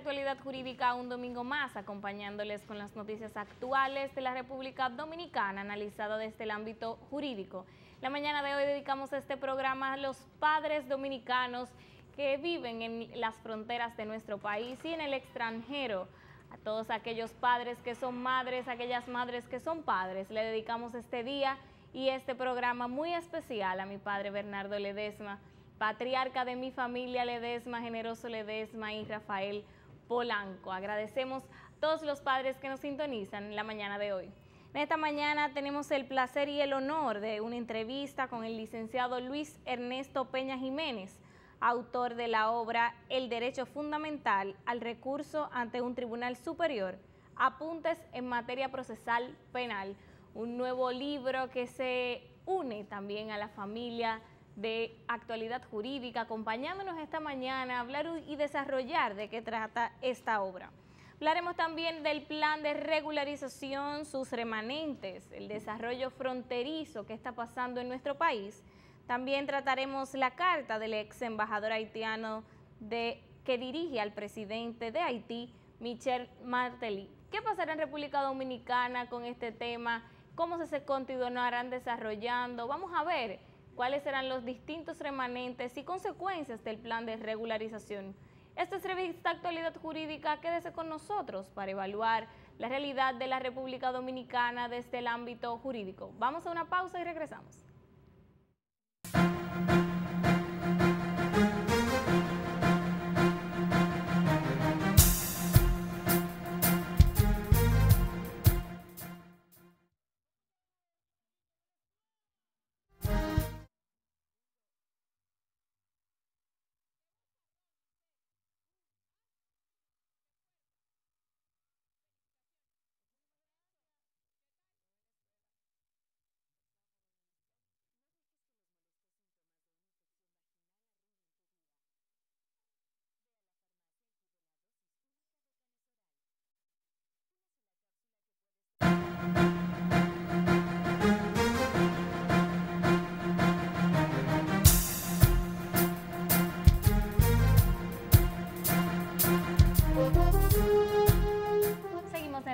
Actualidad Jurídica un domingo más, acompañándoles con las noticias actuales de la República Dominicana, analizado desde el ámbito jurídico. La mañana de hoy dedicamos este programa a los padres dominicanos que viven en las fronteras de nuestro país y en el extranjero. A todos aquellos padres que son madres, aquellas madres que son padres, le dedicamos este día y este programa muy especial a mi padre Bernardo Ledesma, patriarca de mi familia Ledesma, Generoso Ledesma y Rafael Polanco. Agradecemos a todos los padres que nos sintonizan en la mañana de hoy. En esta mañana tenemos el placer y el honor de una entrevista con el licenciado Luis Ernesto Peña Jiménez, autor de la obra El Derecho Fundamental al Recurso ante un Tribunal Superior, Apuntes en Materia Procesal Penal, un nuevo libro que se une también a la familia de Actualidad Jurídica, acompañándonos esta mañana a hablar y desarrollar de qué trata esta obra. Hablaremos también del plan de regularización, sus remanentes, el desarrollo fronterizo que está pasando en nuestro país. También trataremos la carta del ex embajador haitiano que dirige al presidente de Haití, Michel Martelly. ¿Qué pasará en República Dominicana con este tema? ¿Cómo se continuarán desarrollando? Vamos a ver cuáles serán los distintos remanentes y consecuencias del plan de regularización. Esta es Revista Actualidad Jurídica. Quédese con nosotros para evaluar la realidad de la República Dominicana desde el ámbito jurídico. Vamos a una pausa y regresamos.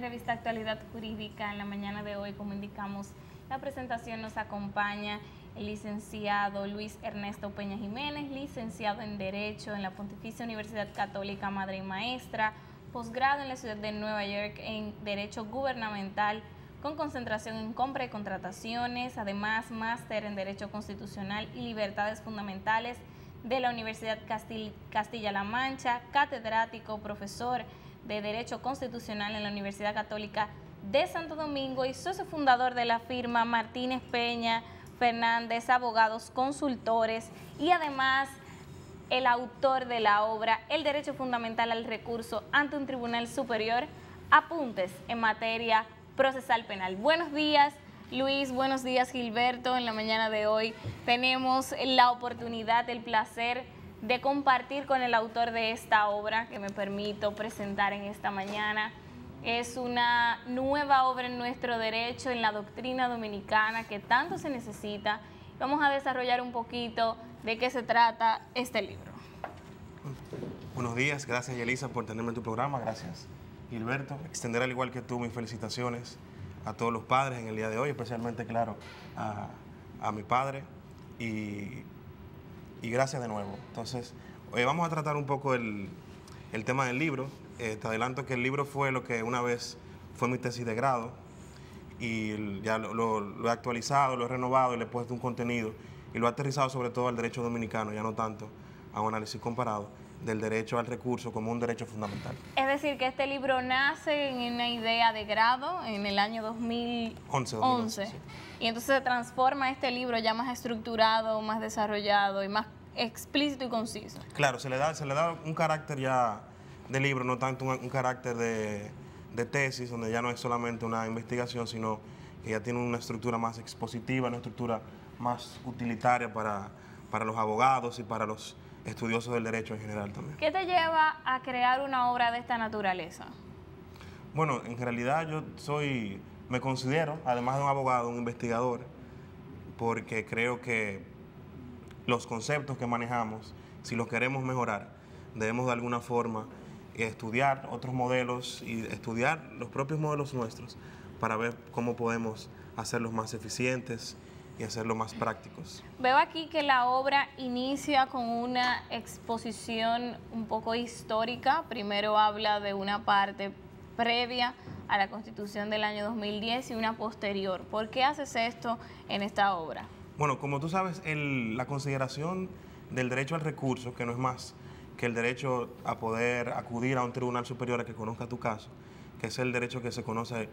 Revista Actualidad Jurídica. En la mañana de hoy, como indicamos, la presentación nos acompaña el licenciado Luis Ernesto Peña Jiménez, licenciado en Derecho en la Pontificia Universidad Católica Madre y Maestra, posgrado en la ciudad de Nueva York en Derecho Gubernamental con concentración en compra y contrataciones, además máster en Derecho Constitucional y Libertades Fundamentales de la Universidad Castilla-La Mancha, catedrático, profesor de Derecho Constitucional en la Universidad Católica de Santo Domingo y socio fundador de la firma Martínez Peña Fernández, abogados consultores, y además el autor de la obra El Derecho Fundamental al Recurso ante un Tribunal Superior, Apuntes en Materia Procesal Penal. Buenos días, Luis. Buenos días, Gilberto. En la mañana de hoy tenemos la oportunidad, el placer de compartir con el autor de esta obra que me permito presentar en esta mañana. Es una nueva obra en nuestro derecho, en la doctrina dominicana que tanto se necesita. Vamos a desarrollar un poquito de qué se trata este libro. Buenos días, gracias Yelisa por tenerme en tu programa, gracias Gilberto. Extender al igual que tú mis felicitaciones a todos los padres en el día de hoy, especialmente, claro, a mi padre y gracias de nuevo. Entonces, hoy vamos a tratar un poco el tema del libro. Te adelanto que el libro fue lo que una vez fue mi tesis de grado y ya lo he actualizado, lo he renovado y le he puesto un contenido y lo he aterrizado sobre todo al derecho dominicano, ya no tanto a un análisis comparado del derecho al recurso como un derecho fundamental. Es decir, que este libro nace en una idea de grado en el año 2011. Sí. Y entonces se transforma este libro ya más estructurado, más desarrollado y más explícito y conciso. Claro, se le da un carácter ya de libro, no tanto un carácter de tesis, donde ya no es solamente una investigación, sino que ya tiene una estructura más expositiva, una estructura más utilitaria para los abogados y para los estudiosos del derecho en general también. ¿Qué te lleva a crear una obra de esta naturaleza? Bueno, en realidad yo me considero, además de un abogado, un investigador, porque creo que los conceptos que manejamos, si los queremos mejorar, debemos de alguna forma estudiar otros modelos y estudiar los propios modelos nuestros para ver cómo podemos hacerlos más eficientes y hacerlos más prácticos. Veo aquí que la obra inicia con una exposición un poco histórica. Primero habla de una parte previa a la Constitución del año 2010 y una posterior. ¿Por qué haces esto en esta obra? Bueno, como tú sabes, la consideración del derecho al recurso, que no es más que el derecho a poder acudir a un tribunal superior a que conozca tu caso, que es el derecho que se conoce,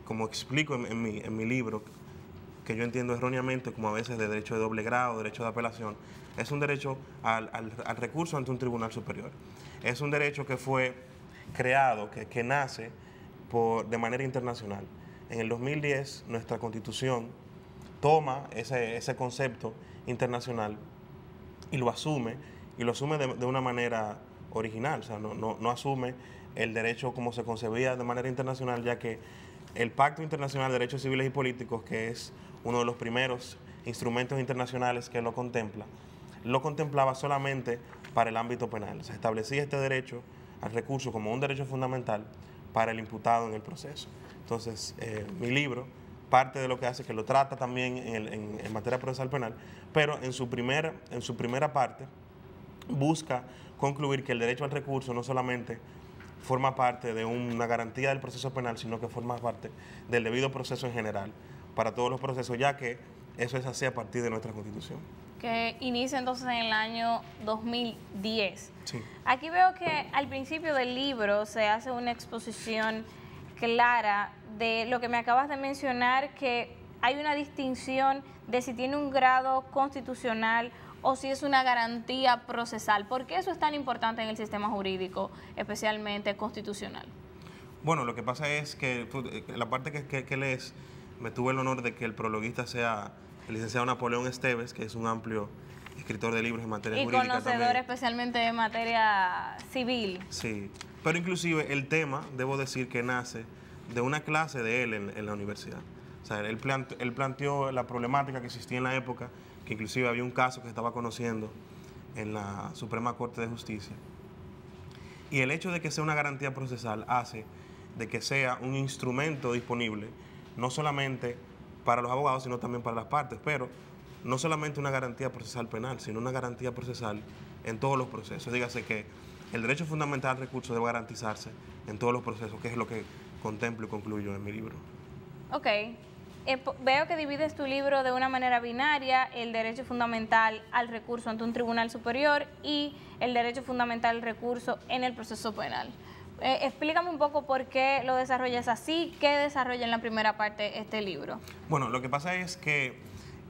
como explico en mi libro, que yo entiendo erróneamente como a veces de derecho de doble grado, derecho de apelación, es un derecho al recurso ante un tribunal superior. Es un derecho que fue creado, que nace de manera internacional. En el 2010, nuestra Constitución toma ese concepto internacional y lo asume de una manera original, o sea, no asume el derecho como se concebía de manera internacional, ya que el Pacto Internacional de Derechos Civiles y Políticos, que es uno de los primeros instrumentos internacionales que lo contemplaba solamente para el ámbito penal. Se establecía este derecho al recurso como un derecho fundamental para el imputado en el proceso. Entonces, mi libro, parte de lo que hace, que lo trata también en materia procesal penal, pero en su primera parte busca concluir que el derecho al recurso no solamente forma parte de una garantía del proceso penal, sino que forma parte del debido proceso en general, para todos los procesos, ya que eso es así a partir de nuestra Constitución. Que inicia entonces en el año 2010. Sí. Aquí veo que al principio del libro se hace una exposición clara de lo que me acabas de mencionar, que hay una distinción de si tiene un grado constitucional o si es una garantía procesal. ¿Por qué eso es tan importante en el sistema jurídico, especialmente constitucional? Bueno, lo que pasa es que la parte que lees, me tuve el honor de que el prologuista sea el licenciado Napoleón Esteves, que es un amplio escritor de libros en materia jurídica. Y conocedor también, especialmente de materia civil. Sí, pero inclusive el tema, debo decir que nace de una clase de él en la universidad. O sea, él planteó la problemática que existía en la época, que inclusive había un caso que estaba conociendo en la Suprema Corte de Justicia. Y el hecho de que sea una garantía procesal hace de que sea un instrumento disponible, no solamente para los abogados, sino también para las partes, pero no solamente una garantía procesal penal, sino una garantía procesal en todos los procesos. Dígase que el derecho fundamental al recurso debe garantizarse en todos los procesos, que es lo que contemplo y concluyo en mi libro. Ok. Veo que divides tu libro de una manera binaria, el derecho fundamental al recurso ante un tribunal superior y el derecho fundamental al recurso en el proceso penal. Explícame un poco por qué lo desarrollas así, qué desarrolla en la primera parte este libro. Bueno, lo que pasa es que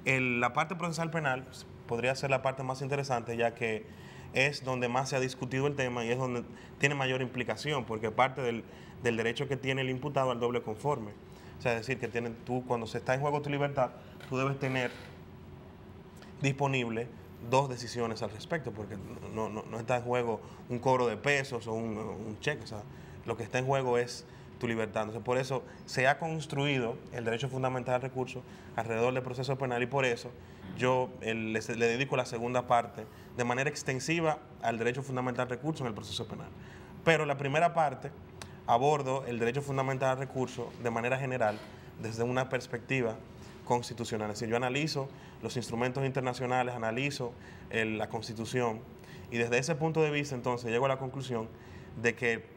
la parte procesal penal podría ser la parte más interesante, ya que es donde más se ha discutido el tema y es donde tiene mayor implicación, porque parte del derecho que tiene el imputado al doble conforme. O sea, es decir, que tú, cuando se está en juego tu libertad, tú debes tener disponible dos decisiones al respecto, porque no está en juego un cobro de pesos o un cheque. O sea, lo que está en juego es tu libertad. Entonces, por eso se ha construido el derecho fundamental al recurso alrededor del proceso penal, y por eso yo le dedico la segunda parte de manera extensiva al derecho fundamental al recurso en el proceso penal. Pero la primera parte abordo el derecho fundamental al recurso de manera general desde una perspectiva constitucional. Es decir, yo analizo los instrumentos internacionales, analizo la Constitución, y desde ese punto de vista entonces llego a la conclusión de que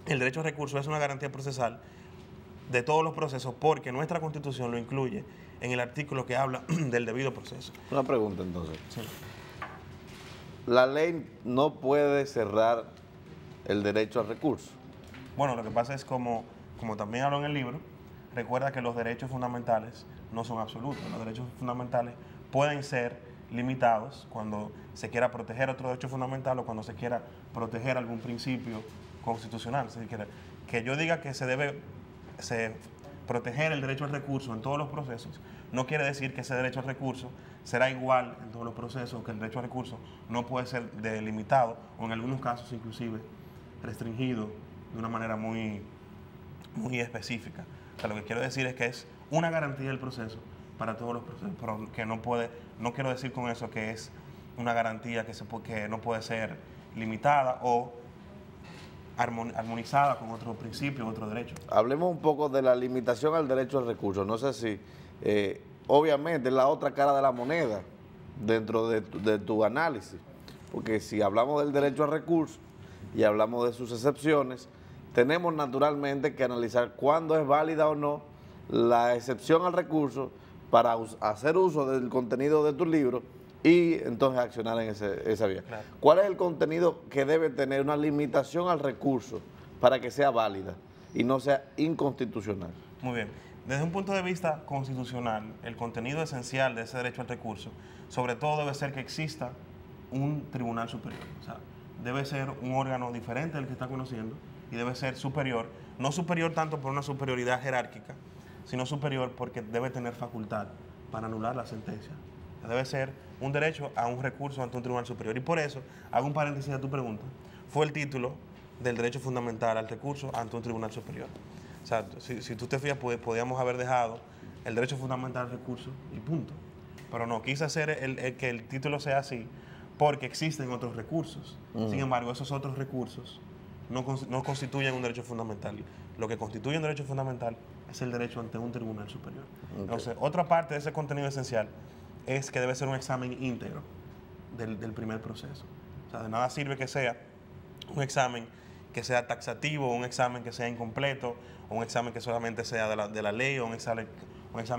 el derecho al recurso es una garantía procesal de todos los procesos, porque nuestra Constitución lo incluye en el artículo que habla del debido proceso. Una pregunta entonces. Sí. La ley no puede cerrar el derecho al recurso. Bueno, lo que pasa es, como también hablo en el libro, recuerda que los derechos fundamentales no son absolutos. Los derechos fundamentales pueden ser limitados cuando se quiera proteger otro derecho fundamental o cuando se quiera proteger algún principio constitucional. Es decir, que yo diga que se debe proteger el derecho al recurso en todos los procesos, no quiere decir que ese derecho al recurso será igual en todos los procesos, que el derecho al recurso no puede ser delimitado o en algunos casos inclusive restringido de una manera muy específica. O sea, lo que quiero decir es que es una garantía del proceso para todos los procesos, pero que no quiero decir con eso que es una garantía que no puede ser limitada o armonizada con otro principio, otro derecho. Hablemos un poco de la limitación al derecho al recurso. No sé si, obviamente, es la otra cara de la moneda dentro de tu análisis, porque si hablamos del derecho al recurso y hablamos de sus excepciones, tenemos naturalmente que analizar cuándo es válida o no la excepción al recurso para hacer uso del contenido de tu libro y entonces accionar en esa vía. Claro. ¿Cuál es el contenido que debe tener una limitación al recurso para que sea válida y no sea inconstitucional? Muy bien. Desde un punto de vista constitucional, el contenido esencial de ese derecho al recurso, sobre todo debe ser que exista un tribunal superior. O sea, debe ser un órgano diferente del que está conociendo y debe ser superior, no superior tanto por una superioridad jerárquica, sino superior porque debe tener facultad para anular la sentencia. Debe ser un derecho a un recurso ante un tribunal superior. Y por eso, hago un paréntesis a tu pregunta, fue el título del derecho fundamental al recurso ante un tribunal superior. O sea, si tú te fijas, podíamos haber dejado el derecho fundamental al recurso y punto. Pero no, quise hacer que el título sea así porque existen otros recursos. Sin embargo, esos otros recursos no constituyen un derecho fundamental. Lo que constituye un derecho fundamental es el derecho ante un tribunal superior. Okay. Entonces, otra parte de ese contenido esencial es que debe ser un examen íntegro del primer proceso. O sea, de nada sirve que sea un examen que sea taxativo, un examen que sea incompleto, o un examen que solamente sea de la ley, o un examen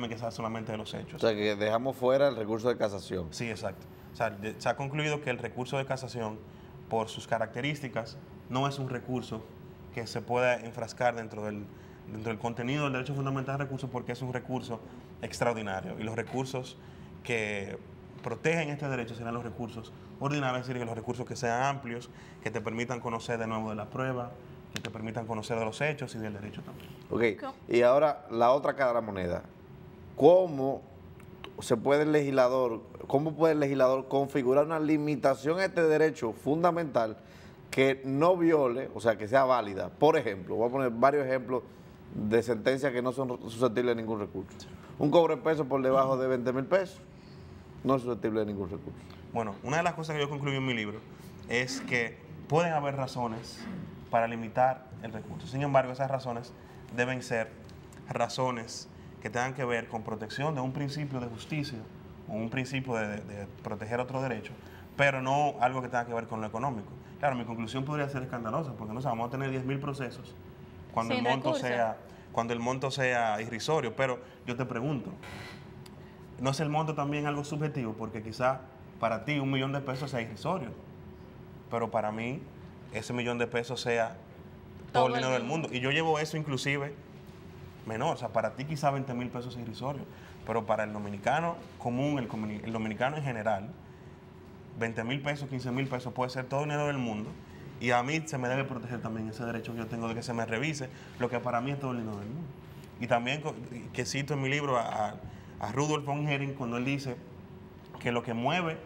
que sea solamente de los hechos. O sea, que dejamos fuera el recurso de casación. Sí, exacto. O sea, se ha concluido que el recurso de casación, por sus características, no es un recurso que se pueda enfrascar dentro del contenido del derecho fundamental al recurso, porque es un recurso extraordinario. Y los recursos que protegen este derecho serán los recursos ordinarios, es decir, que los recursos que sean amplios, que te permitan conocer de nuevo de la prueba, que te permitan conocer de los hechos y del derecho también. Ok, y ahora la otra cara de la moneda. ¿Cómo puede el legislador configurar una limitación a este derecho fundamental que no viole, o sea, que sea válida? Por ejemplo, voy a poner varios ejemplos de sentencias que no son susceptibles de ningún recurso. Un cobro de pesos por debajo de 20,000 pesos no es susceptible de ningún recurso. Bueno, una de las cosas que yo concluí en mi libro es que pueden haber razones para limitar el recurso. Sin embargo, esas razones deben ser razones que tengan que ver con protección de un principio de justicia o un principio de proteger otro derecho, pero no algo que tenga que ver con lo económico. Claro, mi conclusión podría ser escandalosa, porque no vamos a tener 10,000 procesos cuando el monto sea irrisorio, pero yo te pregunto, ¿no es el monto también algo subjetivo? Porque quizá para ti 1,000,000 de pesos sea irrisorio, pero para mí ese 1,000,000 de pesos sea todo el dinero del mundo. Y yo llevo eso inclusive menor, o sea, para ti quizá 20,000 pesos es irrisorio, pero para el dominicano común, el dominicano en general, 20,000 pesos, 15,000 pesos puede ser todo el dinero del mundo. Y a mí se me debe proteger también ese derecho que yo tengo de que se me revise lo que para mí es todo el dinero del mundo. Y también que cito en mi libro a Rudolf von Hering cuando él dice que lo que mueve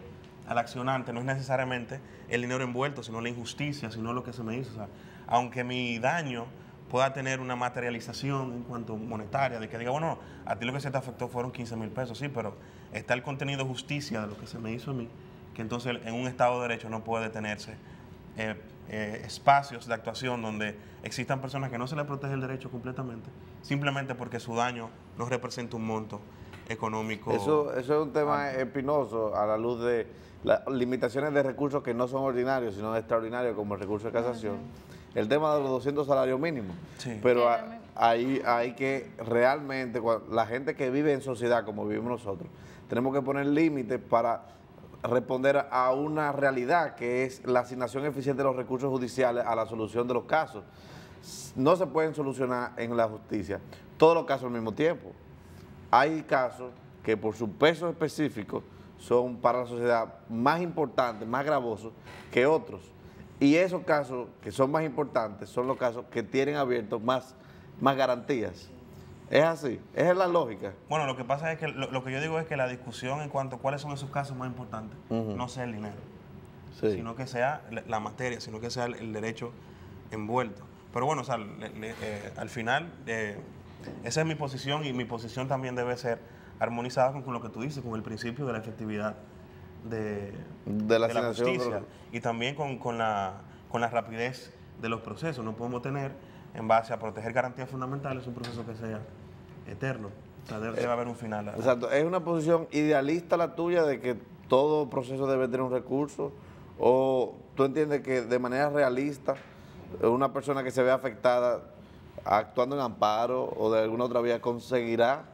al accionante no es necesariamente el dinero envuelto, sino la injusticia, sino lo que se me hizo. O sea, aunque mi daño pueda tener una materialización en cuanto monetaria, de que diga, bueno, a ti lo que se te afectó fueron 15,000 pesos, sí, pero está el contenido de justicia de lo que se me hizo a mí, que entonces en un Estado de Derecho no puede detenerse espacios de actuación donde existan personas que no se les protege el derecho completamente, simplemente porque su daño no representa un monto económico. Eso es un tema espinoso a la luz de las limitaciones de recursos que no son ordinarios, sino extraordinarios, como el recurso de casación. El tema de los 200 salarios mínimos. Sí. Pero ahí hay que realmente, la gente que vive en sociedad como vivimos nosotros, tenemos que poner límites para responder a una realidad que es la asignación eficiente de los recursos judiciales a la solución de los casos. No se pueden solucionar en la justicia todos los casos al mismo tiempo. Hay casos que por su peso específico son para la sociedad más importantes, más gravosos que otros. Y esos casos que son más importantes son los casos que tienen abiertos más garantías. Es así, esa es la lógica. Bueno, lo que pasa es que lo que yo digo es que la discusión en cuanto a cuáles son esos casos más importantes no sea el dinero, sino que sea la materia, sino que sea el derecho envuelto. Pero bueno, o sea, al final, esa es mi posición y mi posición también debe ser armonizada con lo que tú dices, con el principio de la efectividad de la justicia y también con la rapidez de los procesos. No podemos tener, en base a proteger garantías fundamentales, un proceso que sea eterno. O sea, debe haber un final. Exacto. ¿Es una posición idealista la tuya de que todo proceso debe tener un recurso? ¿O tú entiendes que de manera realista una persona que se ve afectada actuando en amparo o de alguna otra vía conseguirá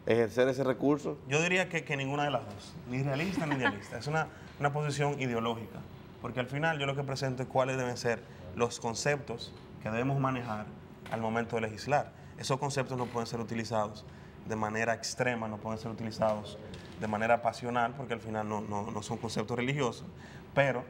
ejercer ese recurso? Yo diría que ninguna de las dos, ni realista ni idealista. Es una posición ideológica, porque al final yo lo que presento es cuáles deben ser los conceptos que debemos manejar al momento de legislar. Esos conceptos no pueden ser utilizados de manera extrema, no pueden ser utilizados de manera pasional, porque al final no son conceptos religiosos, pero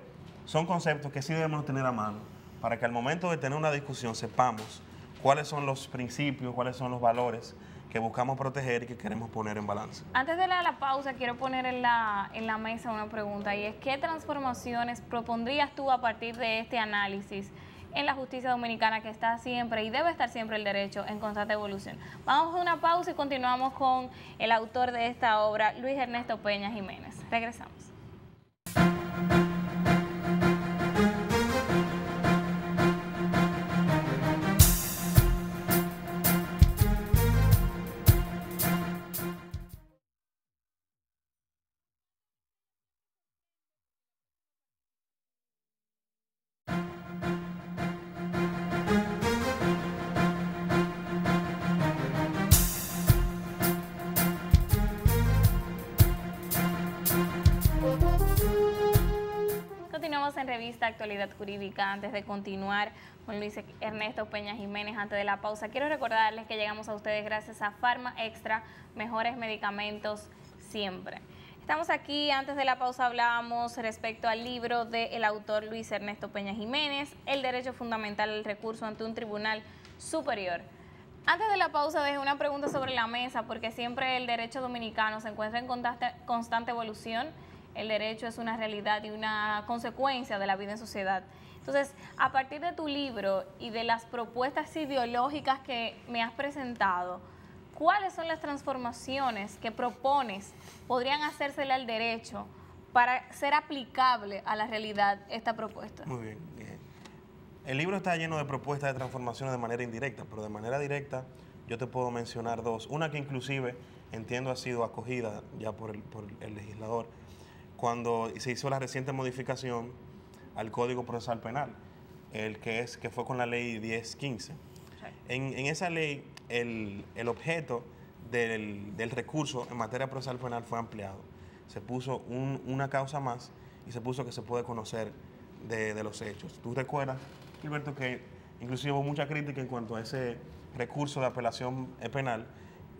son conceptos que sí debemos tener a mano para que al momento de tener una discusión sepamos cuáles son los principios, cuáles son los valores que buscamos proteger y que queremos poner en balance. Antes de la pausa, quiero poner en la mesa una pregunta, y es ¿qué transformaciones propondrías tú a partir de este análisis en la justicia dominicana, que está siempre y debe estar siempre el derecho en constante evolución? Vamos a una pausa y continuamos con el autor de esta obra, Luis Ernesto Peña Jiménez. Regresamos. En Revista Actualidad Jurídica. Antes de continuar con Luis Ernesto Peña Jiménez, antes de la pausa, quiero recordarles que llegamos a ustedes gracias a Pharma Extra, mejores medicamentos siempre. Estamos aquí, antes de la pausa hablábamos respecto al libro del autor Luis Ernesto Peña Jiménez, El derecho fundamental al recurso ante un tribunal superior. Antes de la pausa dejé una pregunta sobre la mesa, porque siempre el derecho dominicano se encuentra en constante evolución. El derecho es una realidad y una consecuencia de la vida en sociedad. Entonces, a partir de tu libro y de las propuestas ideológicas que me has presentado, ¿cuáles son las transformaciones que propones podrían hacérsele al derecho para ser aplicable a la realidad esta propuesta? Muy bien. El libro está lleno de propuestas de transformaciones de manera indirecta, pero de manera directa yo te puedo mencionar dos. Una que inclusive entiendo ha sido acogida ya por el legislador, cuando se hizo la reciente modificación al Código Procesal Penal, que fue con la ley 1015. En esa ley, el objeto del recurso en materia procesal penal fue ampliado. Se puso una causa más y se puso que se puede conocer de los hechos. ¿Tú recuerdas, Gilberto, que inclusive hubo mucha crítica en cuanto a ese recurso de apelación penal,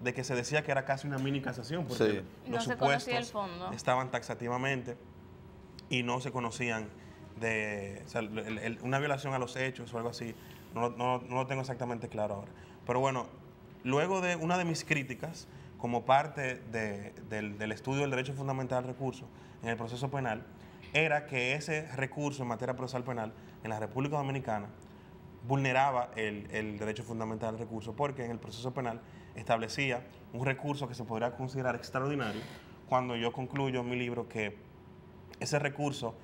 de que se decía que era casi una mini casación, porque los supuestos estaban taxativamente y no se conocían una violación a los hechos o algo así, no lo tengo exactamente claro ahora. Pero bueno, luego de una de mis críticas, como parte del estudio del derecho fundamental al recurso en el proceso penal, era que ese recurso en materia procesal penal en la República Dominicana vulneraba el derecho fundamental al recurso, porque en el proceso penal establecía un recurso que se podría considerar extraordinario, cuando yo concluyo en mi libro que ese recurso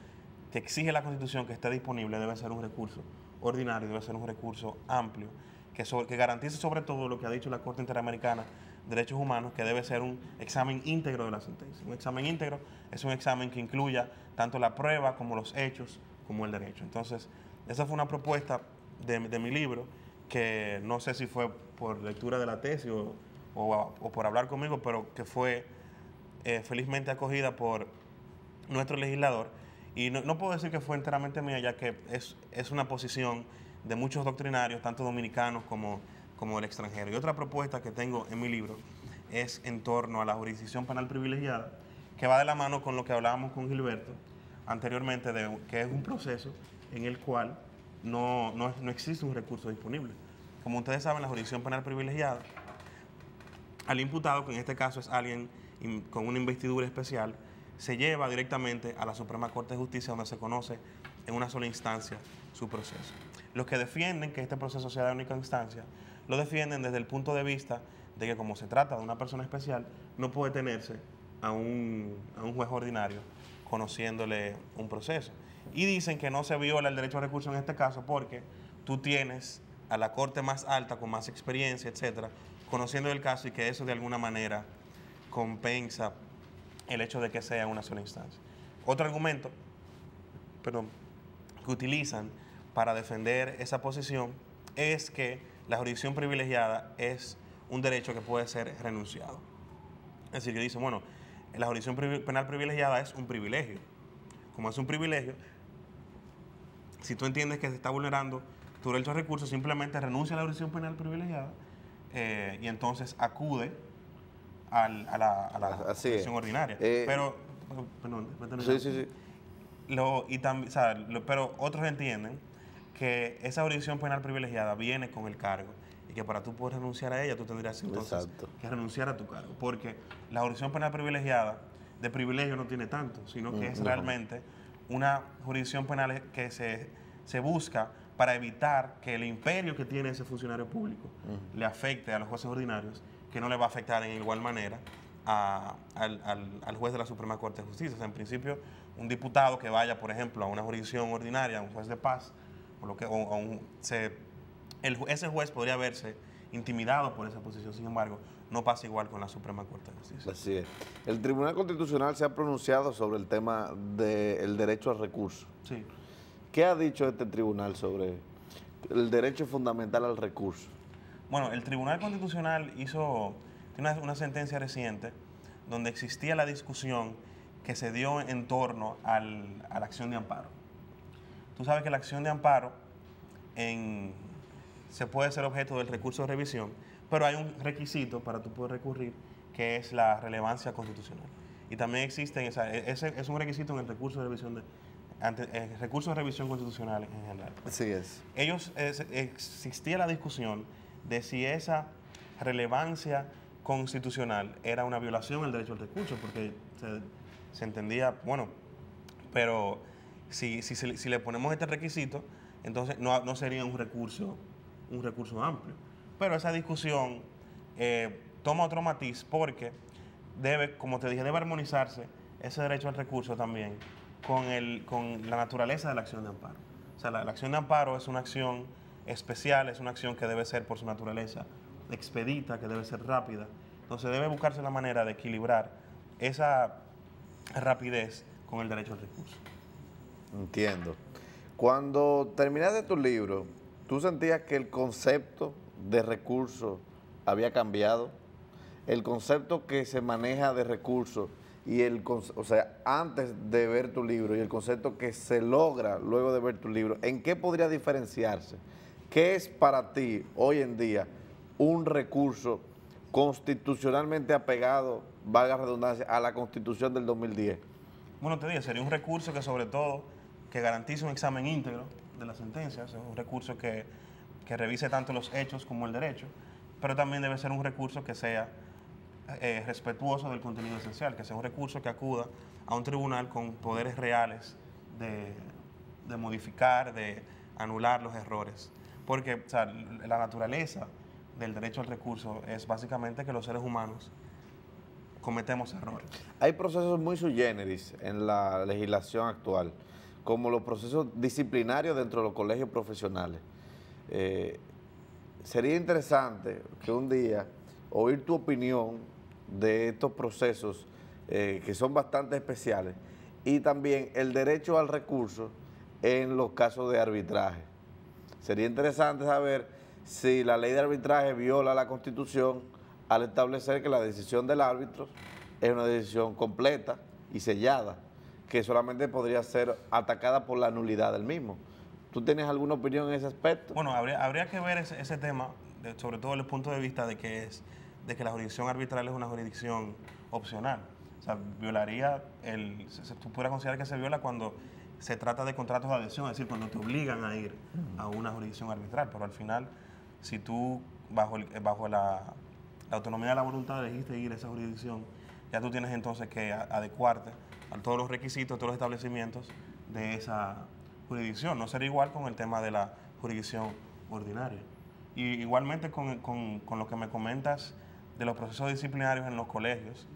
que exige la Constitución que esté disponible debe ser un recurso ordinario, debe ser un recurso amplio, que garantice sobre todo lo que ha dicho la Corte Interamericana de Derechos Humanos, que debe ser un examen íntegro de la sentencia. Un examen íntegro es un examen que incluya tanto la prueba como los hechos como el derecho. Entonces, esa fue una propuesta de mi libro, que no sé si fue por lectura de la tesis o por hablar conmigo, pero que fue felizmente acogida por nuestro legislador. Y no puedo decir que fue enteramente mía, ya que es una posición de muchos doctrinarios, tanto dominicanos como del extranjero. Y otra propuesta que tengo en mi libro es en torno a la jurisdicción penal privilegiada, que va de la mano con lo que hablábamos con Gilberto anteriormente, que es un proceso en el cual no existe un recurso disponible. Como ustedes saben, la jurisdicción penal privilegiada, al imputado, que en este caso es alguien con una investidura especial, se lleva directamente a la Suprema Corte de Justicia, donde se conoce en una sola instancia su proceso. Los que defienden que este proceso sea de única instancia, lo defienden desde el punto de vista de que, como se trata de una persona especial, no puede tenerse a un juez ordinario conociéndole un proceso. Y dicen que no se viola el derecho a recurso en este caso porque tú tienes a la corte más alta, con más experiencia, etcétera, conociendo el caso y que eso de alguna manera compensa el hecho de que sea una sola instancia. Otro argumento, perdón, que utilizan para defender esa posición es que la jurisdicción privilegiada es un derecho que puede ser renunciado. Es decir, que dicen, bueno, la jurisdicción penal privilegiada es un privilegio. Como es un privilegio, si tú entiendes que se está vulnerando tu derecho a recursos, simplemente renuncia a la jurisdicción penal privilegiada y entonces acude a la jurisdicción ordinaria. Pero, perdón, sí. Pero otros entienden que esa jurisdicción penal privilegiada viene con el cargo y que para tú poder renunciar a ella tú tendrías entonces que renunciar a tu cargo, porque la jurisdicción penal privilegiada de privilegio no tiene tanto, sino que es realmente una jurisdicción penal que se busca para evitar que el imperio que tiene ese funcionario público le afecte a los jueces ordinarios, que no le va a afectar en igual manera al juez de la Suprema Corte de Justicia. O sea, en principio, un diputado que vaya, por ejemplo, a una jurisdicción ordinaria, a un juez de paz, ese juez podría verse intimidado por esa posición. Sin embargo, no pasa igual con la Suprema Corte de Justicia. Así es. El Tribunal Constitucional se ha pronunciado sobre el tema del derecho al recurso. Sí. ¿Qué ha dicho este tribunal sobre el derecho fundamental al recurso? Bueno, el Tribunal Constitucional tiene una sentencia reciente donde existía la discusión que se dio en torno a la acción de amparo. Tú sabes que la acción de amparo se puede ser objeto del recurso de revisión, pero hay un requisito para tú poder recurrir, que es la relevancia constitucional. Y también existe, ese es un requisito en el recurso de revisión el recurso de revisión constitucional en general. Así es. Existía la discusión de si esa relevancia constitucional era una violación del derecho al recurso, porque se entendía, bueno, pero si le ponemos este requisito, entonces no sería un recurso amplio. Pero esa discusión toma otro matiz porque como te dije, debe armonizarse ese derecho al recurso también con la naturaleza de la acción de amparo. O sea, la acción de amparo es una acción especial, es una acción que debe ser por su naturaleza expedita, que debe ser rápida. Entonces debe buscarse la manera de equilibrar esa rapidez con el derecho al recurso. Entiendo. Cuando terminaste tu libro, ¿tú sentías que el concepto de recurso había cambiado? El concepto que se maneja de recurso y antes de ver tu libro y el concepto que se logra luego de ver tu libro, ¿en qué podría diferenciarse? ¿Qué es para ti hoy en día un recurso constitucionalmente apegado, valga la redundancia, a la Constitución del 2010? Bueno, te digo, sería un recurso que sobre todo que garantice un examen íntegro de las sentencias, es un recurso que revise tanto los hechos como el derecho, pero también debe ser un recurso que sea respetuoso del contenido esencial, que sea un recurso que acuda a un tribunal con poderes reales de modificar, de anular los errores. Porque o sea, la naturaleza del derecho al recurso es básicamente que los seres humanos cometemos errores. Hay procesos muy sui generis en la legislación actual, como los procesos disciplinarios dentro de los colegios profesionales. Sería interesante que un día oír tu opinión de estos procesos que son bastante especiales y también el derecho al recurso en los casos de arbitraje. Sería interesante saber si la ley de arbitraje viola la Constitución al establecer que la decisión del árbitro es una decisión completa y sellada, que solamente podría ser atacada por la nulidad del mismo. ¿Tú tienes alguna opinión en ese aspecto? Bueno, habría que ver ese tema, sobre todo desde el punto de vista de que la jurisdicción arbitral es una jurisdicción opcional. O sea, violaría, tú pudieras considerar que se viola cuando se trata de contratos de adhesión, es decir, cuando te obligan a ir a una jurisdicción arbitral, pero al final, si tú bajo la autonomía de la voluntad elegiste ir a esa jurisdicción, ya tú tienes entonces que adecuarte a todos los requisitos, todos los establecimientos de esa jurisdicción. No sería igual con el tema de la jurisdicción ordinaria. Y igualmente con lo que me comentas de los procesos disciplinarios en los colegios,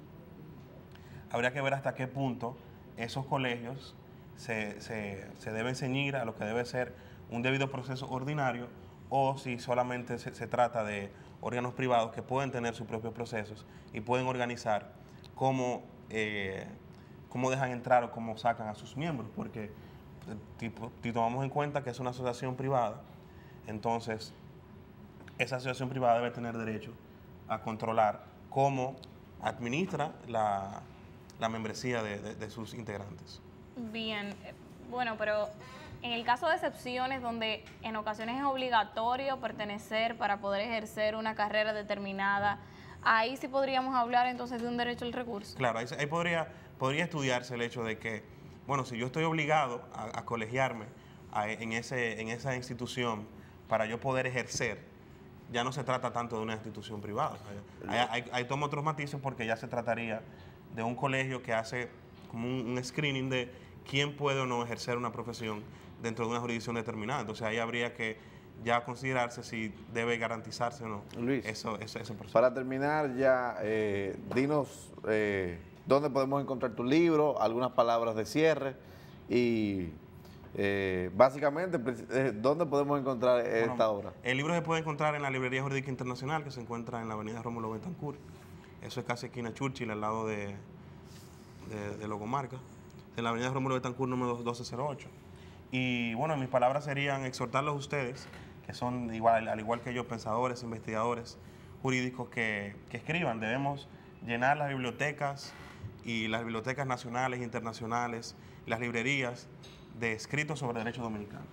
habría que ver hasta qué punto esos colegios se deben ceñir a lo que debe ser un debido proceso ordinario o si solamente se trata de órganos privados que pueden tener sus propios procesos y pueden organizar cómo dejan entrar o cómo sacan a sus miembros, porque si tomamos en cuenta que es una asociación privada, entonces esa asociación privada debe tener derecho a controlar cómo administra la membresía de sus integrantes. Bien, bueno, pero en el caso de excepciones donde en ocasiones es obligatorio pertenecer para poder ejercer una carrera determinada, ahí sí podríamos hablar entonces de un derecho al recurso. Claro, ahí podría estudiarse el hecho de que, bueno, si yo estoy obligado a colegiarme en esa institución para yo poder ejercer, ya no se trata tanto de una institución privada. Ahí toma otros matices porque ya se trataría de un colegio que hace como un screening de quién puede o no ejercer una profesión dentro de una jurisdicción determinada. Entonces ahí habría que ya considerarse si debe garantizarse o no. Luis, ese proceso. Para terminar ya, dinos dónde podemos encontrar tu libro, algunas palabras de cierre y básicamente dónde podemos encontrar esta obra. El libro se puede encontrar en la Librería Jurídica Internacional, que se encuentra en la avenida Rómulo Betancourt. Eso es casi esquina Churchill, al lado de Logomarca, en la avenida Rómulo Betancourt número 1208. Y bueno, mis palabras serían exhortarlos a ustedes, que son al igual que yo, pensadores, investigadores jurídicos que escriban. Debemos llenar las bibliotecas y las bibliotecas nacionales e internacionales, las librerías de escritos sobre derecho dominicano.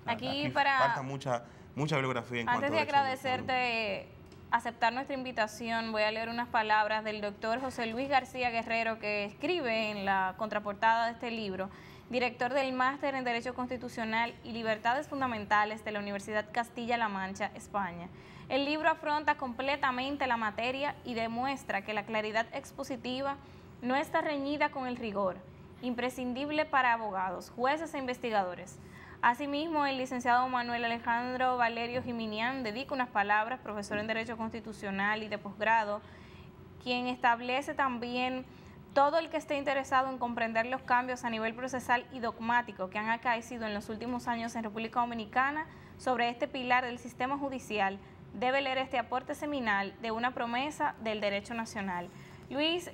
Aquí falta mucha bibliografía en cuanto a derecho dominicano. Antes de agradecerte aceptar nuestra invitación, voy a leer unas palabras del doctor José Luis García Guerrero, que escribe en la contraportada de este libro, director del Máster en Derecho Constitucional y Libertades Fundamentales de la Universidad Castilla-La Mancha, España. El libro afronta completamente la materia y demuestra que la claridad expositiva no está reñida con el rigor, imprescindible para abogados, jueces e investigadores. Asimismo, el licenciado Manuel Alejandro Valerio Jiminián dedica unas palabras, profesor en Derecho Constitucional y de posgrado, quien establece también todo el que esté interesado en comprender los cambios a nivel procesal y dogmático que han acaecido en los últimos años en República Dominicana sobre este pilar del sistema judicial debe leer este aporte seminal de una promesa del derecho nacional. Luis,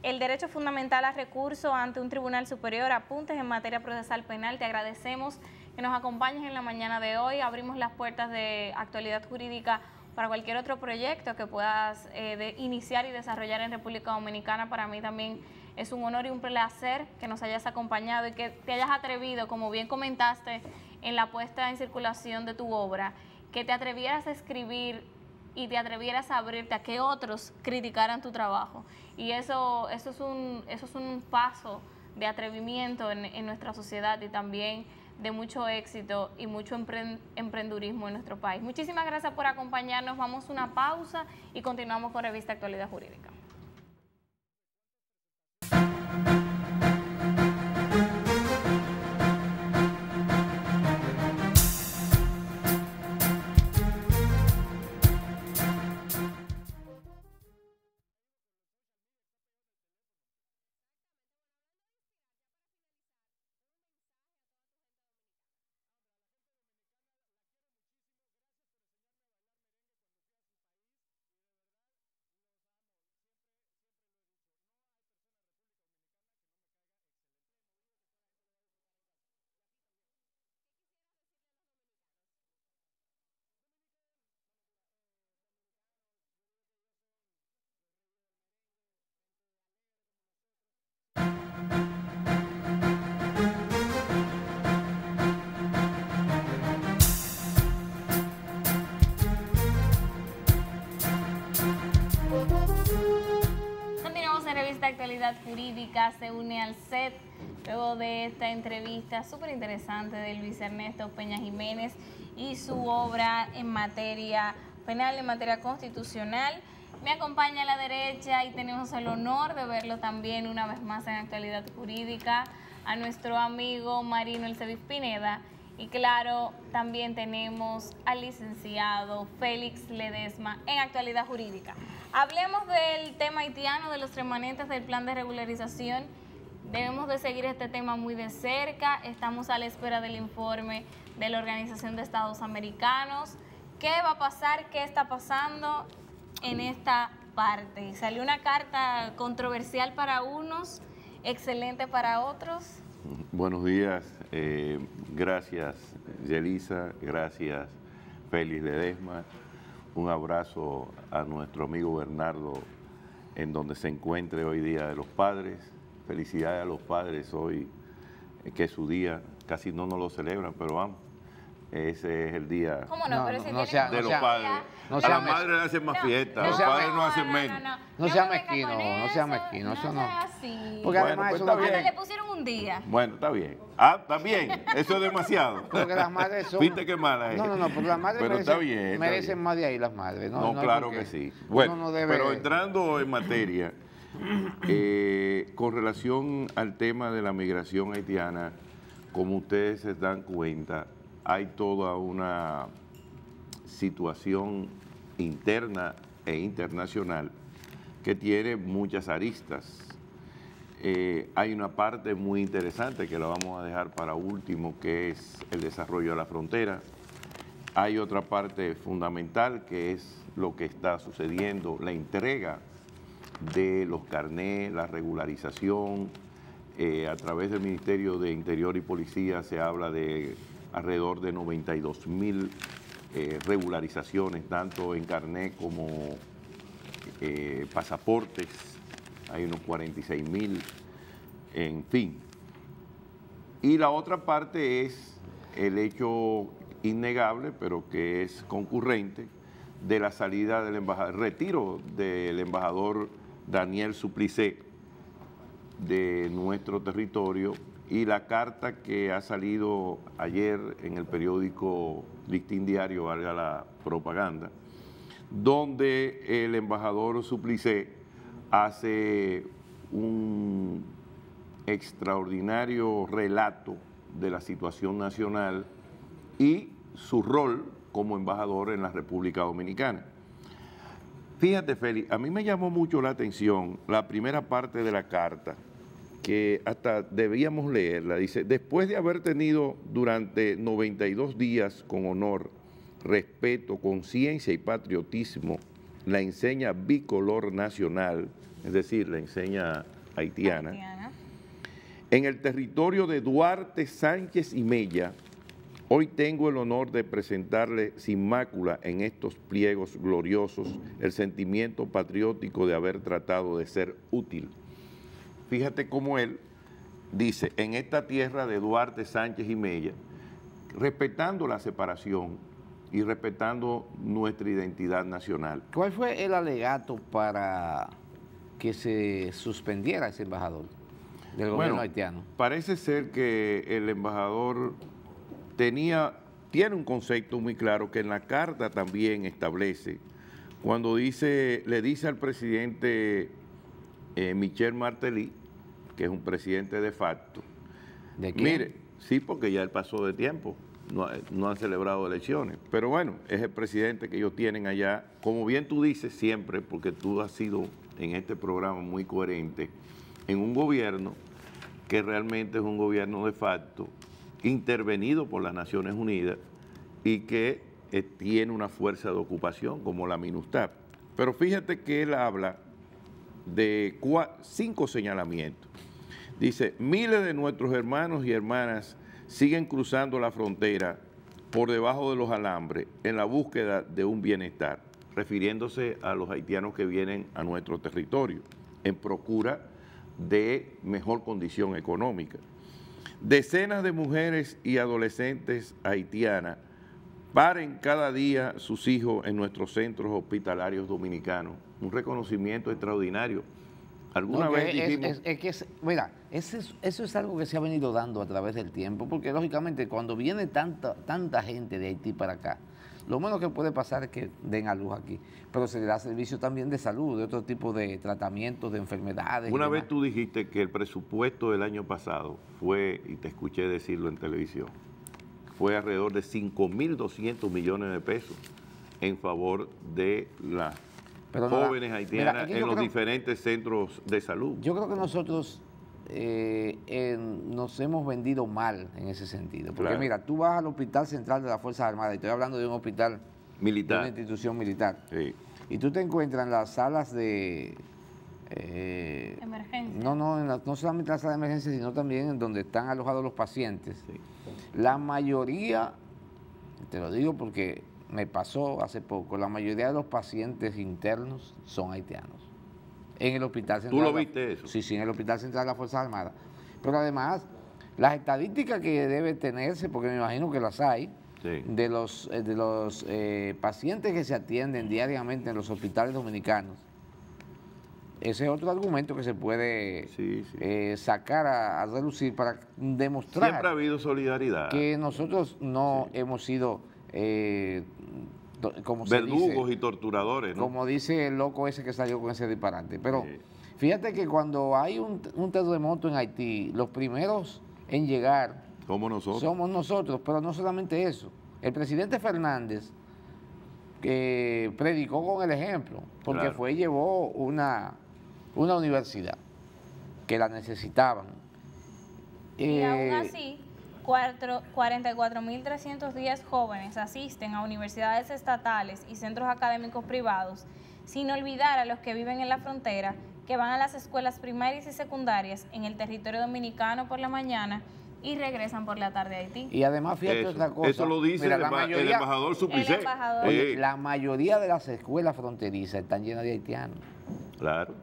el derecho fundamental a recurso ante un tribunal superior, apuntes en materia procesal penal. Te agradecemos que nos acompañes en la mañana de hoy. Abrimos las puertas de Actualidad Jurídica para cualquier otro proyecto que puedas iniciar y desarrollar en República Dominicana. Para mí también es un honor y un placer que nos hayas acompañado y que te hayas atrevido, como bien comentaste en la puesta en circulación de tu obra, que te atrevieras a escribir y te atrevieras a abrirte a que otros criticaran tu trabajo. Y eso es un paso de atrevimiento en nuestra sociedad y también de mucho éxito y mucho emprendurismo en nuestro país. Muchísimas gracias por acompañarnos. Vamos a una pausa y continuamos con Revista Actualidad Jurídica. Actualidad Jurídica se une al set luego de esta entrevista súper interesante de Luis Ernesto Peña Jiménez y su obra en materia penal, en materia constitucional. Me acompaña a la derecha y tenemos el honor de verlo también una vez más en Actualidad Jurídica, a nuestro amigo Marino Elcevis Pineda. Y claro, también tenemos al licenciado Félix Ledesma en Actualidad Jurídica. Hablemos del tema haitiano, de los remanentes del plan de regularización. Debemos de seguir este tema muy de cerca. Estamos a la espera del informe de la Organización de Estados Americanos. ¿Qué va a pasar? ¿Qué está pasando en esta parte? Salió una carta controversial para unos, excelente para otros. Buenos días, gracias Yelisa, gracias Félix Ledesma, un abrazo a nuestro amigo Bernardo en donde se encuentre hoy Día de los Padres. Felicidades a los padres hoy, que es su día, casi no nos lo celebran, pero vamos. Ese es el día ¿Cómo no? Pero si de los padres. A las madres le hacen más fiesta, a los padres no hacen menos. No sea mezquino, no sea mezquino, eso no. Porque además pues eso está bien. le pusieron un día. Bueno, está bien. Ah, también, eso es demasiado. Porque las madres son... ¿Viste qué mala es? No, porque las madres pero merecen más de ahí las madres. No, claro que sí. Bueno, pero entrando en materia, con relación al tema de la migración haitiana, como ustedes se dan cuenta, hay toda una situación interna e internacional que tiene muchas aristas. Hay una parte muy interesante que la vamos a dejar para último, que es el desarrollo de la frontera. Hay otra parte fundamental que es lo que está sucediendo, la entrega de los carnés, la regularización. A través del Ministerio de Interior y Policía se habla de alrededor de 92.000 regularizaciones, tanto en carnet como pasaportes, hay unos 46.000, en fin. Y la otra parte es el hecho innegable, pero que es concurrente, de la salida del embajador, retiro del embajador Daniel Suplicé de nuestro territorio, y la carta que ha salido ayer en el periódico Listín Diario, valga la propaganda, donde el embajador Suplicé hace un extraordinario relato de la situación nacional y su rol como embajador en la República Dominicana. Fíjate, Félix, a mí me llamó mucho la atención la primera parte de la carta, que hasta debíamos leerla. Dice: después de haber tenido durante 92 días con honor, respeto, conciencia y patriotismo la enseña bicolor nacional, es decir, la enseña haitiana, en el territorio de Duarte, Sánchez y Mella, hoy tengo el honor de presentarle sin mácula en estos pliegos gloriosos el sentimiento patriótico de haber tratado de ser útil. Fíjate cómo él dice: en esta tierra de Duarte, Sánchez y Mella, respetando la separación y respetando nuestra identidad nacional. ¿Cuál fue el alegato para que se suspendiera ese embajador del gobierno haitiano? Parece ser que el embajador tiene un concepto muy claro que en la carta también establece, cuando le dice al presidente Michel Martelly, que es un presidente de facto. ¿De quién? Mire, sí, porque ya él pasó de tiempo, no han celebrado elecciones, pero bueno, es el presidente que ellos tienen allá. Como bien tú dices siempre, porque tú has sido en este programa muy coherente, en un gobierno que realmente es un gobierno de facto, intervenido por las Naciones Unidas y que tiene una fuerza de ocupación como la MINUSTAH. Pero fíjate que él habla de 5 señalamientos. Dice: miles de nuestros hermanos y hermanas siguen cruzando la frontera por debajo de los alambres en la búsqueda de un bienestar, refiriéndose a los haitianos que vienen a nuestro territorio en procura de mejor condición económica. Decenas de mujeres y adolescentes haitianas paren cada día sus hijos en nuestros centros hospitalarios dominicanos. Un reconocimiento extraordinario. Alguna vez dijimos... Mira, eso es algo que se ha venido dando a través del tiempo, porque lógicamente cuando viene tanta gente de Haití para acá, lo menos que puede pasar es que den a luz aquí, pero se le da servicio también de salud, de otro tipo de tratamientos, de enfermedades. Una vez tú dijiste que el presupuesto del año pasado fue, y te escuché decirlo en televisión, fue alrededor de 5.200 millones de pesos en favor de las jóvenes haitianas en los diferentes centros de salud. Yo creo que nosotros nos hemos vendido mal en ese sentido. Porque Claro. mira, tú vas al Hospital Central de las Fuerzas Armadas, y estoy hablando de un hospital Militar. de una institución militar, Sí. y tú te encuentras en las salas de... Emergencia. no solamente en las salas de emergencia, sino también en donde están alojados los pacientes. Sí. La mayoría, te lo digo porque me pasó hace poco, la mayoría de los pacientes internos son haitianos. En el Hospital Central. ¿Tú lo viste eso? Sí, en el Hospital Central de las Fuerzas Armadas. Pero además, las estadísticas que debe tenerse, porque me imagino que las hay, Sí. de los pacientes que se atienden diariamente en los hospitales dominicanos, ese es otro argumento que se puede Sí, sí. sacar a relucir para demostrar Siempre ha habido solidaridad. que nosotros no hemos sido, como se Verdugos dice, y torturadores, ¿no? como dice el loco ese que salió con ese disparate. Pero Sí. fíjate que cuando hay un terremoto en Haití, los primeros en llegar Como nosotros. somos nosotros, pero no solamente eso. El presidente Fernández que predicó con el ejemplo, porque Claro. fue y llevó una universidad que la necesitaban. Y aún así, 44.310 jóvenes asisten a universidades estatales y centros académicos privados, sin olvidar a los que viven en la frontera, que van a las escuelas primarias y secundarias en el territorio dominicano por la mañana y regresan por la tarde a Haití. Y además, fíjate Eso, otra cosa. eso lo dice Mira, el, la el mayoría, embajador Suplicé. El embajador. oye, Sí, la mayoría de las escuelas fronterizas están llenas de haitianos. claro.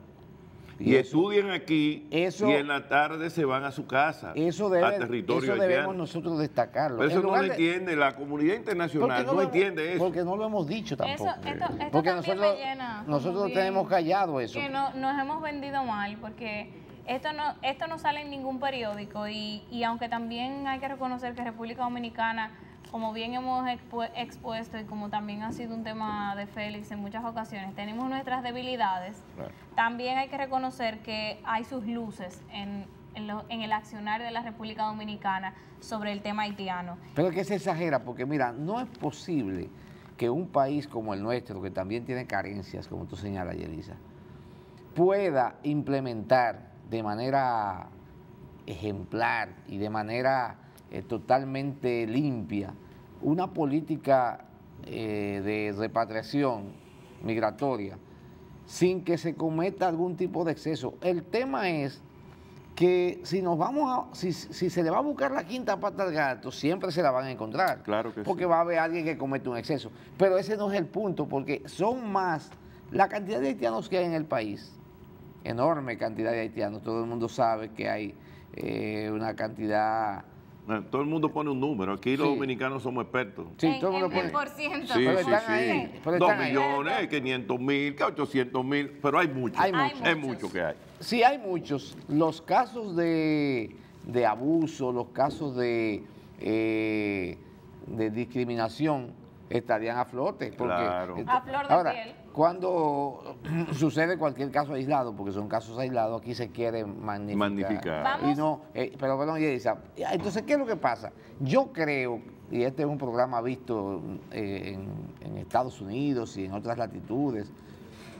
Y Y eso- estudian aquí eso- y en la tarde se van a su casa, Eso, a territorio eso debemos haitiano. nosotros destacarlo. Pero eso En no lugar lo de- entiende, la comunidad internacional porque no lo- entiende eso. Porque no lo hemos dicho tampoco. Esto Porque también nosotros, me llena. como nosotros bien tenemos callado eso. Que nos hemos vendido mal, porque esto no sale en ningún periódico y aunque también hay que reconocer que República Dominicana, como bien hemos expuesto y como también ha sido un tema de Félix en muchas ocasiones, tenemos nuestras debilidades, Claro. también hay que reconocer que hay sus luces en el accionar de la República Dominicana sobre el tema haitiano. Pero es que se exagera, porque mira, no es posible que un país como el nuestro, que también tiene carencias, como tú señalas, Yelisa, pueda implementar de manera ejemplar y de manera totalmente limpia una política de repatriación migratoria sin que se cometa algún tipo de exceso. El tema es que si nos vamos si se le va a buscar la quinta pata al gato, siempre se la van a encontrar. Claro que porque sí. va a haber alguien que comete un exceso. Pero ese no es el punto, porque son más la cantidad de haitianos que hay en el país. Enorme cantidad de haitianos. Todo el mundo sabe que hay una cantidad... Bueno, todo el mundo pone un número. Aquí los Sí. dominicanos somos expertos. Sí, todo el mundo en pone... por ciento. Sí, Pero sí, están sí. ahí, pero 2 están ahí. millones, 500,000, 800,000, pero hay muchos. Hay muchos. Es mucho que hay. Sí, hay muchos. Los casos de abuso, los casos de discriminación estarían a flote. Porque, Claro. A flor de ahora, piel. cuando sucede cualquier caso aislado, porque son casos aislados, aquí se quiere magnificar. Magnificar. Vamos. Y no, pero perdón, Yelisa, entonces, ¿qué es lo que pasa? Yo creo, y este es un programa visto en Estados Unidos y en otras latitudes,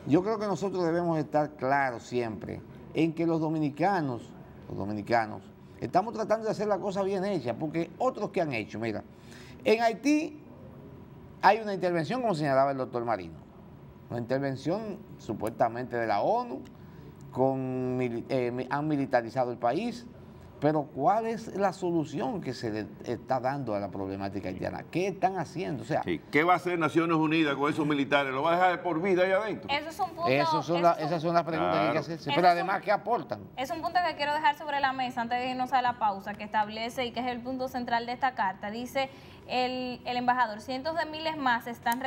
yo creo que nosotros debemos estar claros siempre en que los dominicanos, estamos tratando de hacer la cosa bien hecha, porque otros que han hecho, mira, en Haití hay una intervención, como señalaba el doctor Marino, una intervención supuestamente de la ONU, han militarizado el país, pero ¿cuál es la solución que se le está dando a la problemática haitiana? ¿Qué están haciendo? O sea, Sí. ¿Qué va a hacer Naciones Unidas con esos militares? ¿Lo va a dejar de por vida allá adentro? Eso es un punto. esas son las preguntas que hay que Claro. hacerse. Eso Pero es además, ¿qué aportan? Es un punto que quiero dejar sobre la mesa antes de irnos a la pausa, que establece y que es el punto central de esta carta. Dice el embajador, cientos de miles más están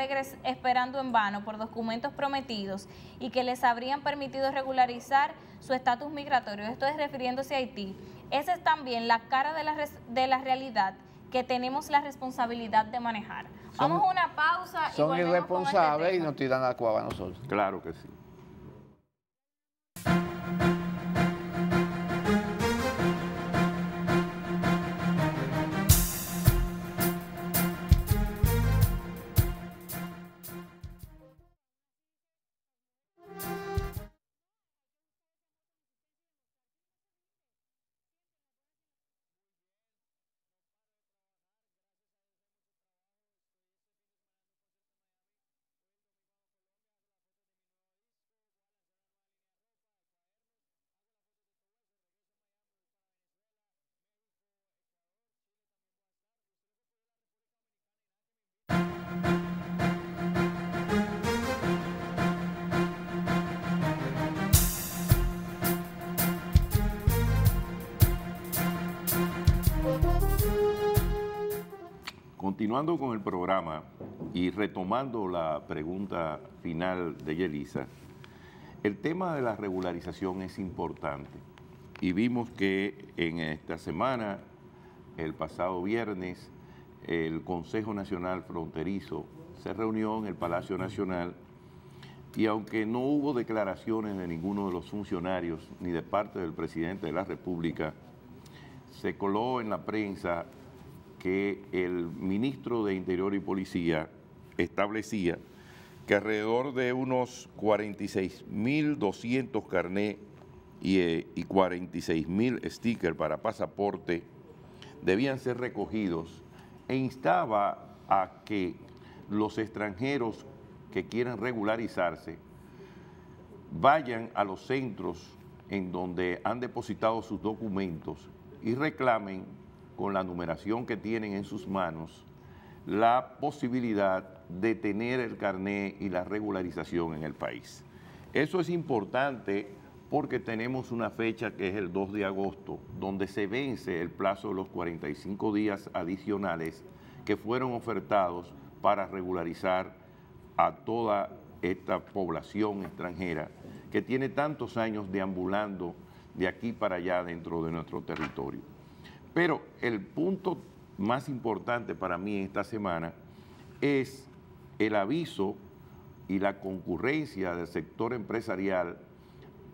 esperando en vano por documentos prometidos y que les habrían permitido regularizar su estatus migratorio. Esto es refiriéndose a Haití. Esa es también la cara de la realidad que tenemos la responsabilidad de manejar. Vamos a una pausa. Y Son volvemos con este irresponsables y tema. nos tiran la cuava a nosotros. Claro que sí. continuando con el programa y retomando la pregunta final de Yelisa, el tema de la regularización es importante. Y vimos que en esta semana, el pasado viernes, el Consejo Nacional Fronterizo se reunió en el Palacio Nacional y aunque no hubo declaraciones de ninguno de los funcionarios ni de parte del presidente de la República, se coló en la prensa que el ministro de Interior y Policía establecía que alrededor de unos 46.200 carnés y 46.000 stickers para pasaporte debían ser recogidos e instaba a que los extranjeros que quieran regularizarse vayan a los centros en donde han depositado sus documentos y reclamen con la numeración que tienen en sus manos la posibilidad de tener el carné y la regularización en el país. Eso es importante porque tenemos una fecha que es el 2 de agosto, donde se vence el plazo de los 45 días adicionales que fueron ofertados para regularizar a toda esta población extranjera que tiene tantos años deambulando de aquí para allá dentro de nuestro territorio. Pero el punto más importante para mí esta semana es el aviso y la concurrencia del sector empresarial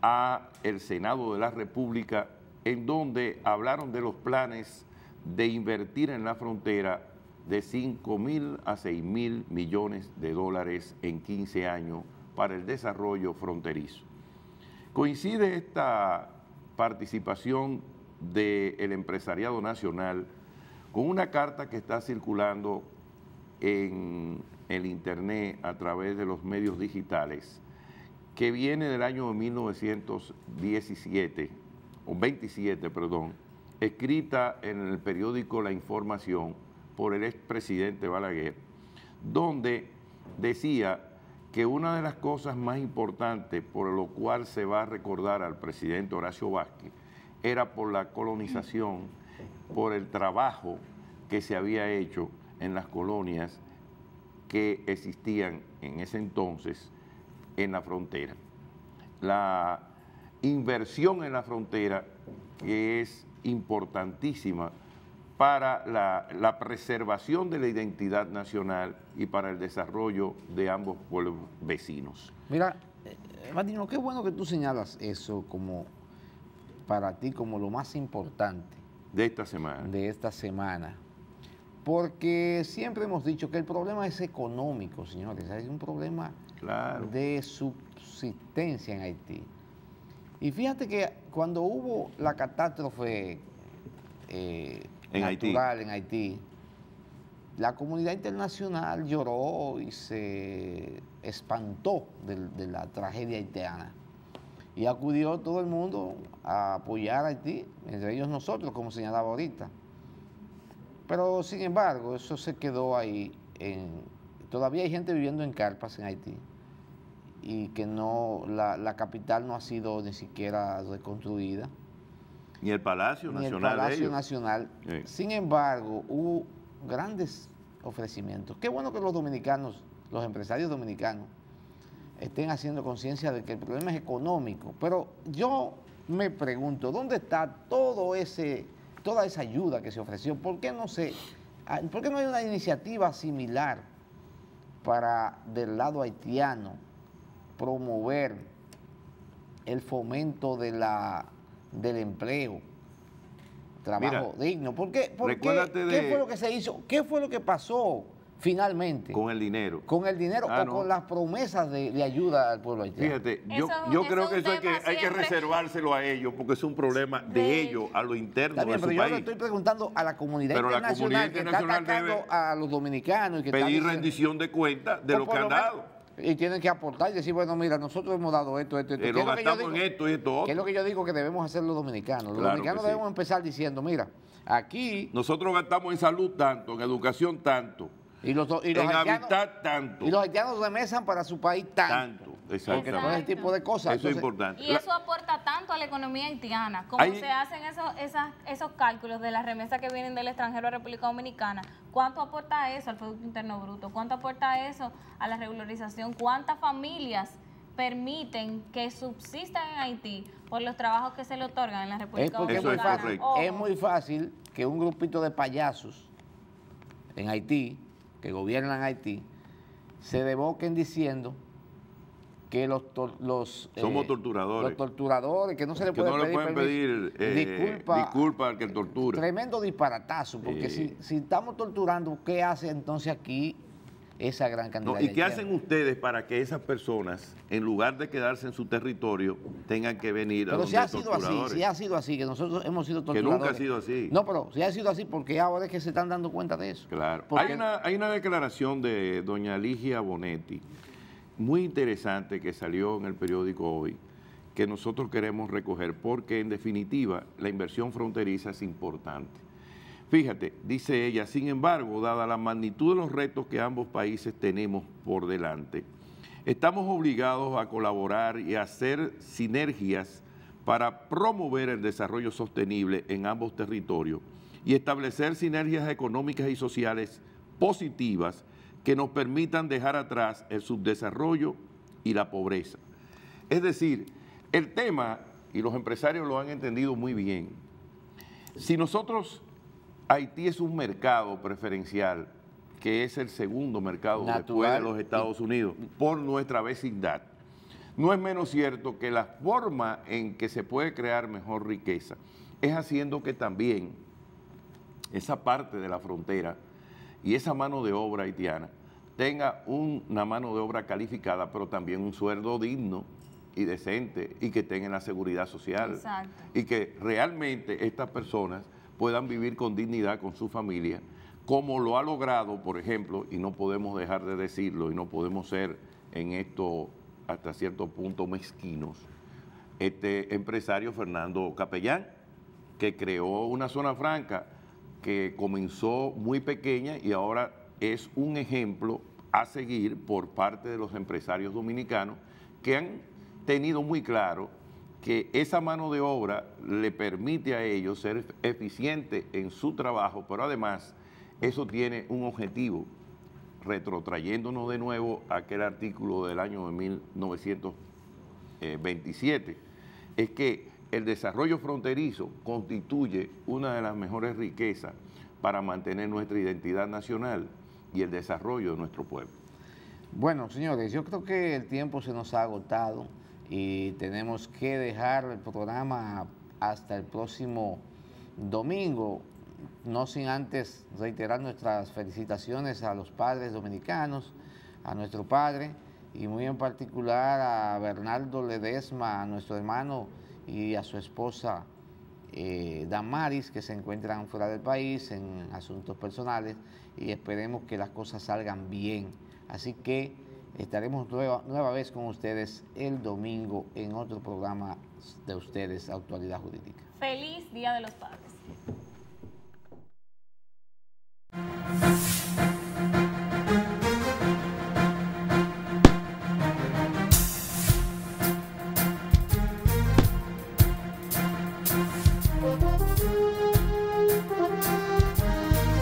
a el Senado de la República, en donde hablaron de los planes de invertir en la frontera de 5.000 a 6.000 millones de dólares en 15 años para el desarrollo fronterizo. Coincide esta participación del empresariado nacional con una carta que está circulando en el internet a través de los medios digitales, que viene del año 1927, o 27, perdón, escrita en el periódico La Información por el expresidente Balaguer, donde decía que una de las cosas más importantes por lo cual se va a recordar al presidente Horacio Vázquez era por la colonización, por el trabajo que se había hecho en las colonias que existían en ese entonces en la frontera. La inversión en la frontera que es importantísima para la preservación de la identidad nacional y para el desarrollo de ambos pueblos vecinos. Mira, Martino, qué bueno que tú señalas eso como para ti como lo más importante de esta semana. De esta semana. Porque siempre hemos dicho que el problema es económico, señores. Hay un problema de subsistencia en Haití. Y fíjate que cuando hubo la catástrofe natural en Haití, la comunidad internacional lloró y se espantó de la tragedia haitiana. Y acudió todo el mundo a apoyar a Haití, entre ellos nosotros, como señalaba ahorita. Pero, sin embargo, eso se quedó ahí. Todavía hay gente viviendo en carpas en Haití y que no, la capital no ha sido ni siquiera reconstruida. Ni el Palacio Nacional. Ni el Palacio Nacional. Sí. Sin embargo, hubo grandes ofrecimientos. Qué bueno que los dominicanos, los empresarios dominicanos, estén haciendo conciencia de que el problema es económico. Pero yo me pregunto, ¿dónde está toda esa ayuda que se ofreció? ¿Por qué no hay una iniciativa similar para, del lado haitiano, promover el fomento del empleo, trabajo digno? ¿Qué fue lo que se hizo? ¿Qué fue lo que pasó finalmente? Con el dinero. Con el dinero con las promesas de ayuda al pueblo haitiano. Fíjate, yo creo que eso hay que reservárselo a ellos porque es un problema de ellos, a lo interno de su pero país. Yo le estoy preguntando a la comunidad internacional que está atacando a los dominicanos. Y que pedir rendición de cuentas de lo que han dado. Y tienen que aportar y decir, bueno, mira, nosotros hemos dado esto. Lo gastamos en esto y esto otro. ¿Qué es lo que yo digo que debemos hacer los dominicanos? Los dominicanos debemos empezar diciendo, mira, aquí... Nosotros gastamos en salud tanto, en educación tanto, en hábitat tanto. Y los haitianos remesan para su país tanto. Porque todo ese tipo de cosas. Eso es importante. Y eso aporta tanto a la economía haitiana. ¿Cómo se hacen esos cálculos de las remesas que vienen del extranjero a República Dominicana? ¿Cuánto aporta eso al Producto Interno Bruto? ¿Cuánto aporta eso a la regularización? ¿Cuántas familias permiten que subsistan en Haití por los trabajos que se le otorgan en la República Dominicana? Es muy fácil que un grupito de payasos en Haití, que gobiernan Haití, se devoquen diciendo que somos torturadores. Los torturadores, que no se le pueden pedir disculpa al que tortura. Tremendo disparatazo, porque si estamos torturando, ¿qué hace entonces aquí esa gran cantidad de ¿Y qué hacen ustedes para que esas personas, en lugar de quedarse en su territorio, tengan que venir a donde si ha sido así, que nosotros hemos sido torturadores. Que nunca ha sido así. No, pero si ha sido así, porque ahora es que se están dando cuenta de eso. Claro. Hay una declaración de doña Ligia Bonetti, muy interesante, que salió en el periódico hoy, que nosotros queremos recoger, porque en definitiva la inversión fronteriza es importante. Fíjate, dice ella, sin embargo, dada la magnitud de los retos que ambos países tenemos por delante, estamos obligados a colaborar y a hacer sinergias para promover el desarrollo sostenible en ambos territorios y establecer sinergias económicas y sociales positivas que nos permitan dejar atrás el subdesarrollo y la pobreza. Es decir, el tema, y los empresarios lo han entendido muy bien, si nosotros, Haití es un mercado preferencial, que es el segundo mercado después de los Estados Unidos, por nuestra vecindad, no es menos cierto que la forma en que se puede crear mejor riqueza es haciendo que también esa parte de la frontera y esa mano de obra haitiana tenga una mano de obra calificada, pero también un sueldo digno y decente, y que tengan la seguridad social. Exacto. Y que realmente estas personas puedan vivir con dignidad con su familia, como lo ha logrado, por ejemplo, y no podemos dejar de decirlo, y no podemos ser en esto hasta cierto punto mezquinos, este empresario Fernando Capellán, que creó una zona franca que comenzó muy pequeña y ahora es un ejemplo a seguir por parte de los empresarios dominicanos, que han tenido muy claro que esa mano de obra le permite a ellos ser eficientes en su trabajo, pero además eso tiene un objetivo, retrotrayéndonos de nuevo a aquel artículo del año de 1927, es que el desarrollo fronterizo constituye una de las mejores riquezas para mantener nuestra identidad nacional y el desarrollo de nuestro pueblo. Bueno, señores, yo creo que el tiempo se nos ha agotado y tenemos que dejar el programa hasta el próximo domingo, no sin antes reiterar nuestras felicitaciones a los padres dominicanos, a nuestro padre y muy en particular a Bernardo Ledesma, a nuestro hermano y a su esposa Damaris, que se encuentran fuera del país en asuntos personales, y esperemos que las cosas salgan bien. Así que estaremos nueva vez con ustedes el domingo en otro programa de ustedes, Actualidad Jurídica. Feliz Día de los Padres.